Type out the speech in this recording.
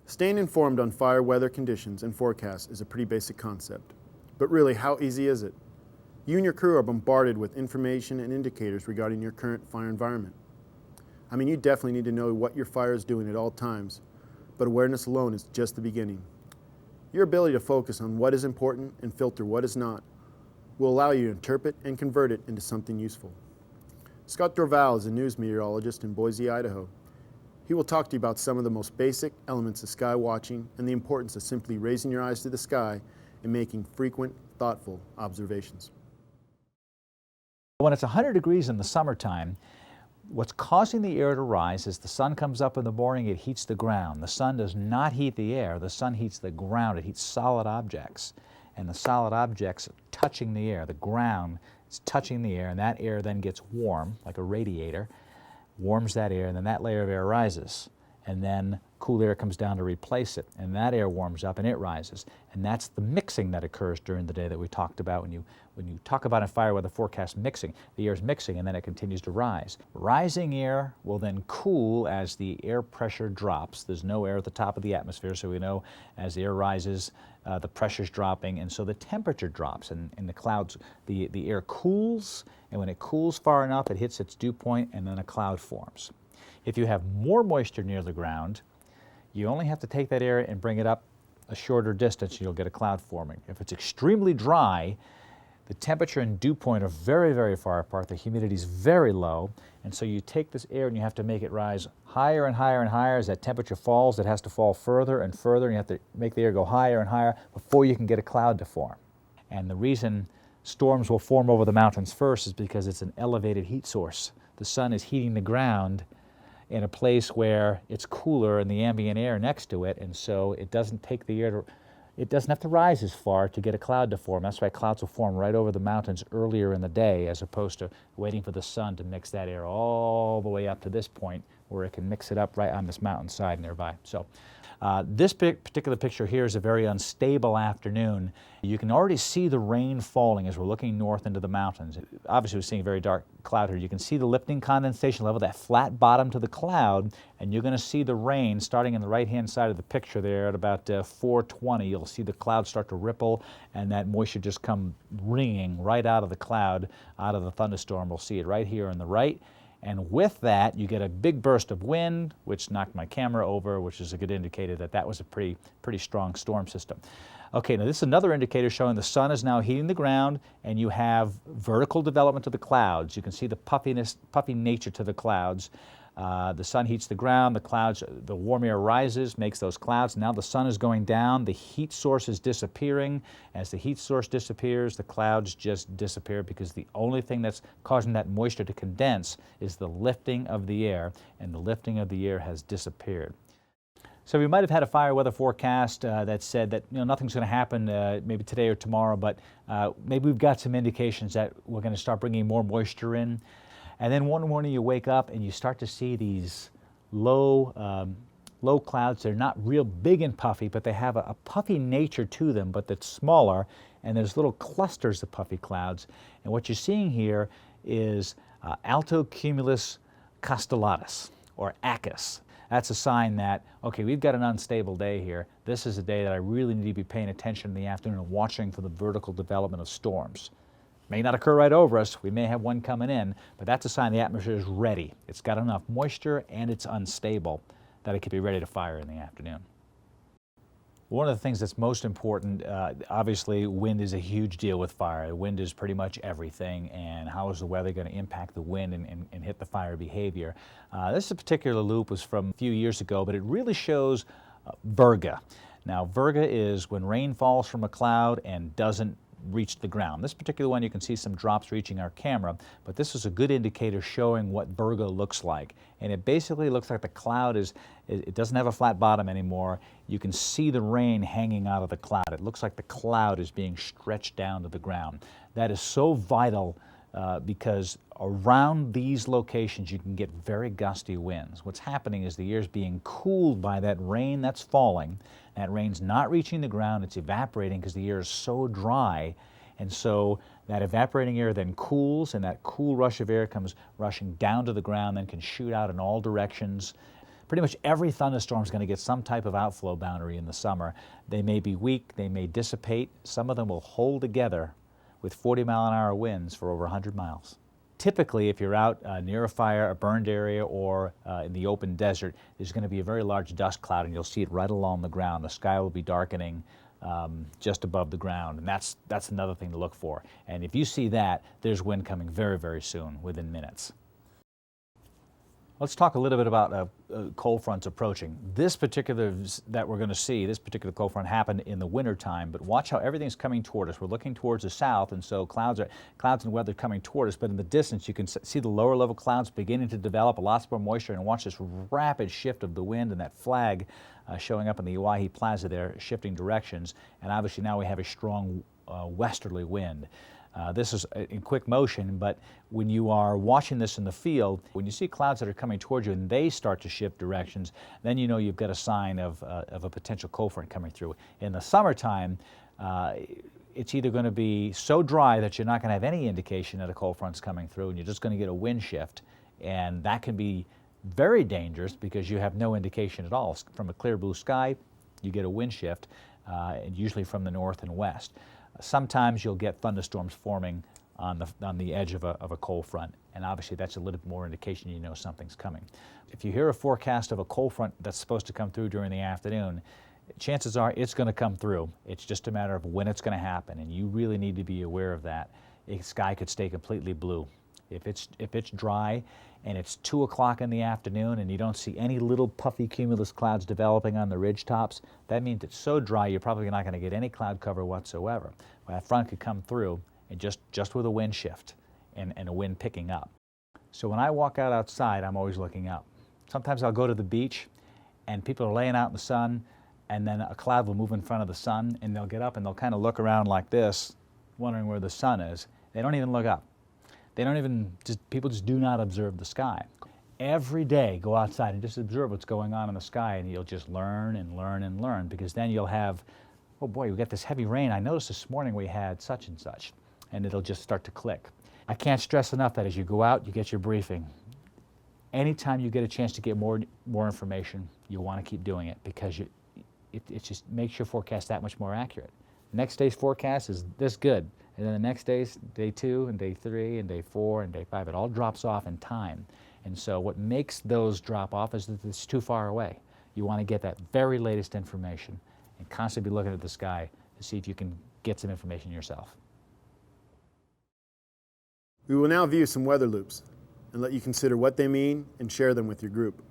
Staying informed on fire weather conditions and forecasts is a pretty basic concept. But really, how easy is it? You and your crew are bombarded with information and indicators regarding your current fire environment. I mean, you definitely need to know what your fire is doing at all times, but awareness alone is just the beginning. Your ability to focus on what is important and filter what is not will allow you to interpret and convert it into something useful. Scott Dorval is a news meteorologist in Boise, Idaho. He will talk to you about some of the most basic elements of sky watching and the importance of simply raising your eyes to the sky and making frequent, thoughtful observations. When it's 100 degrees in the summertime, what's causing the air to rise is the sun comes up in the morning, it heats the ground. The sun does not heat the air, the sun heats the ground, it heats solid objects. And the solid objects are touching the air, the ground is touching the air, and that air then gets warm, like a radiator, warms that air, and then that layer of air rises. And then cool air comes down to replace it, and that air warms up and it rises. And that's the mixing that occurs during the day that we talked about. When you talk about in fire weather forecast mixing, the air is mixing and then it continues to rise. Rising air will then cool as the air pressure drops. There's no air at the top of the atmosphere, so we know as the air rises, the pressure's dropping, and so the temperature drops. And in the clouds, the air cools, and when it cools far enough, it hits its dew point, and then a cloud forms. If you have more moisture near the ground, you only have to take that air and bring it up a shorter distance and you'll get a cloud forming. If it's extremely dry, the temperature and dew point are very, very far apart. The humidity is very low, and so you take this air and you have to make it rise higher and higher and higher. As that temperature falls, it has to fall further and further, and you have to make the air go higher and higher before you can get a cloud to form. And the reason storms will form over the mountains first is because it's an elevated heat source. The sun is heating the ground in a place where it's cooler and the ambient air next to it, and so it doesn't take the air to, it doesn't have to rise as far to get a cloud to form. That's why clouds will form right over the mountains earlier in the day, as opposed to waiting for the sun to mix that air all the way up to this point where it can mix it up right on this mountainside nearby. So this particular picture here is a very unstable afternoon. You can already see the rain falling as we're looking north into the mountains. Obviously we're seeing a very dark cloud here. You can see the lifting condensation level, that flat bottom to the cloud, and you're going to see the rain starting in the right-hand side of the picture there at about 4:20. You'll see the clouds start to ripple and that moisture just come ringing right out of the cloud, out of the thunderstorm. We'll see it right here on the right. And with that, you get a big burst of wind, which knocked my camera over, which is a good indicator that that was a pretty strong storm system. Okay, now this is another indicator showing the sun is now heating the ground, and you have vertical development of the clouds. You can see the puffy nature to the clouds. The sun heats the ground, the clouds, the warm air rises, makes those clouds. Now the sun is going down, the heat source is disappearing. As the heat source disappears, the clouds just disappear because the only thing that's causing that moisture to condense is the lifting of the air, and the lifting of the air has disappeared. So we might have had a fire weather forecast that said that nothing's going to happen maybe today or tomorrow, but maybe we've got some indications that we're going to start bringing more moisture in. And then one morning you wake up and you start to see these low clouds. They're not real big and puffy, but they have a puffy nature to them, but that's smaller. And there's little clusters of puffy clouds. And what you're seeing here is altocumulus castellatus, or ACUS. That's a sign that, okay, we've got an unstable day here. This is a day that I really need to be paying attention in the afternoon and watching for the vertical development of storms. May not occur right over us, we may have one coming in, but that's a sign the atmosphere is ready. It's got enough moisture and it's unstable that it could be ready to fire in the afternoon. One of the things that's most important, obviously wind is a huge deal with fire. Wind is pretty much everything, and how is the weather going to impact the wind and hit the fire behavior. This particular loop was from a few years ago, but it really shows virga. Now virga is when rain falls from a cloud and doesn't reach the ground. This particular one, you can see some drops reaching our camera, but this is a good indicator showing what virga looks like. And it basically looks like the cloud it doesn't have a flat bottom anymore. You can see the rain hanging out of the cloud. It looks like the cloud is being stretched down to the ground. That is so vital because around these locations you can get very gusty winds. What's happening is the air is being cooled by that rain that's falling. That rain's not reaching the ground, it's evaporating because the air is so dry. And so that evaporating air then cools, and that cool rush of air comes rushing down to the ground, then can shoot out in all directions. Pretty much every thunderstorm is going to get some type of outflow boundary in the summer. They may be weak, they may dissipate. Some of them will hold together with 40-mile-an-hour winds for over 100 miles. Typically, if you're out near a fire, a burned area, or in the open desert, there's going to be a very large dust cloud, and you'll see it right along the ground. The sky will be darkening just above the ground, and that's another thing to look for. And if you see that, there's wind coming very, very soon, within minutes. Let's talk a little bit about cold fronts approaching. This particular that we're going to see, this particular cold front happened in the winter time, but watch how everything's coming toward us. We're looking towards the south, and so clouds and weather coming toward us, but in the distance you can see the lower level clouds beginning to develop, lots more moisture, and watch this rapid shift of the wind and that flag showing up in the Oahe Plaza there, shifting directions, and obviously now we have a strong westerly wind. This is in quick motion, but when you are watching this in the field, when you see clouds that are coming towards you and they start to shift directions, then you know you've got a sign of a potential cold front coming through. In the summertime, it's either going to be so dry that you're not going to have any indication that a cold front's coming through, and you're just going to get a wind shift, and that can be very dangerous because you have no indication at all. From a clear blue sky, you get a wind shift, and usually from the north and west. Sometimes you'll get thunderstorms forming on the edge of a cold front, and obviously that's a little bit more indication you know something's coming. If you hear a forecast of a cold front that's supposed to come through during the afternoon, chances are it's going to come through. It's just a matter of when it's going to happen, and you really need to be aware of that. The sky could stay completely blue. If it's dry and it's 2 o'clock in the afternoon and you don't see any little puffy cumulus clouds developing on the ridge tops, that means it's so dry you're probably not going to get any cloud cover whatsoever. Well, that front could come through and just with a wind shift and a wind picking up. So when I walk outside, I'm always looking up. Sometimes I'll go to the beach and people are laying out in the sun, and then a cloud will move in front of the sun, and they'll get up and they'll kind of look around like this, wondering where the sun is. They don't even look up. They don't even, people just do not observe the sky. Every day, go outside and just observe what's going on in the sky, and you'll just learn and learn and learn, because then you'll have, oh boy, we got this heavy rain. I noticed this morning we had such and such, and it'll just start to click. I can't stress enough that as you go out, you get your briefing. Anytime you get a chance to get more information, you want to keep doing it, because it just makes your forecast that much more accurate. Next day's forecast is this good. And then the next day's day 2 and day 3 and day 4 and day 5. It all drops off in time. And so what makes those drop off is that it's too far away. You want to get that very latest information and constantly be looking at the sky to see if you can get some information yourself. We will now view some weather loops and let you consider what they mean and share them with your group.